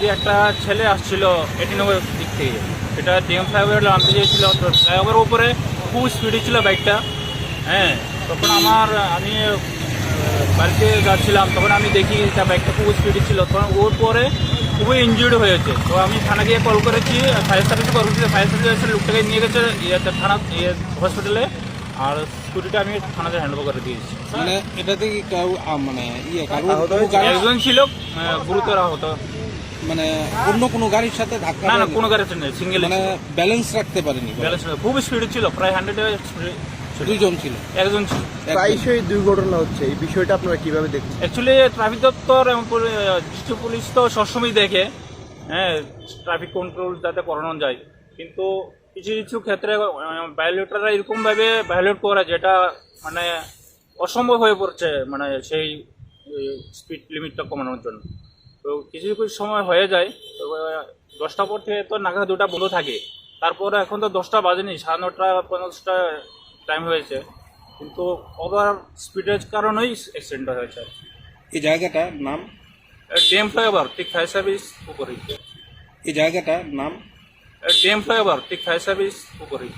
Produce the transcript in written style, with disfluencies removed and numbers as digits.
দিয়ে একটা ছেলে আসছিল 89 দিক থেকে, সেটা ডিএম ফ্লাইওভার নামতে চেয়েছিল, তো ফ্লাইওভারের উপরে খুব স্পিডে ছিল বাইকটা। হ্যাঁ, তখন আমি বাড়িতে যাচ্ছিলাম, তখন আমি দেখি তার বাইকটা খুব স্পিডে ছিল, তখন ওর পরে খুবই ইনজুর্ড হয়েছে। তো আমি থানা গিয়ে কল করেছি, ফায়ার সার্ভিসে কল করেছি, ফায়ার সার্ভিস এসে লোকটাকে নিয়ে গেছে থানা হসপিটালে, আর স্কুটিটা আমি থানাতে হ্যান্ড ওভার করে দিয়েছি। মানে এটাতে কি কেউ মানে একজন ছিল গুরুতর আহত। মানে অন্য কোনো গাড়ির সাথে ধাক্কা না না, দেয়নি? কোনো গাড়িতে নেই, সিঙ্গেল। মানে ব্যালেন্স রাখতে পারেনি? ব্যালেন্স খুব স্পিডে ছিল, প্রায় 100 স্পিডে। দুইজন ছিল? একজন ছিল। প্রায়শই দুর্ঘটনা হচ্ছে, এই বিষয়টা আপনারা কিভাবে দেখছেন? অ্যাকচুয়ালি ট্রাফিক দপ্তর এবং ডিস্ট্রিক্ট পুলিশ তো সবসময় দেখে, হ্যাঁ, ট্রাফিক কন্ট্রোল যাতে করানো যায়, কিন্তু কিছু কিছু ক্ষেত্রে ভায়োলেটররা এরকমভাবে ভায়োলেট করে যেটা মানে অসম্ভব হয়ে পড়ছে, মানে সেই স্পিড লিমিটটা কমানোর জন্য। তো কিছু কিছু সময় হয়ে যায়, তো 10টার পর থেকে তো নাগা 2টা বন্ধ থাকে, তারপরে এখন তো 10টা বাজেনি, 9:30 50টা টাইম হয়েছে, কিন্তু ওভার স্পিডের কারণেই অ্যাক্সিডেন্টটা হয়েছে। এই জায়গাটার নাম? ডিএম ফ্লাইওভার ঠিক ফায়ার সার্ভিস উপরেই। এই জায়গাটার নাম? ডিএম ফ্লাইওভার ঠিক ফায়ার সার্ভিস উপরেই।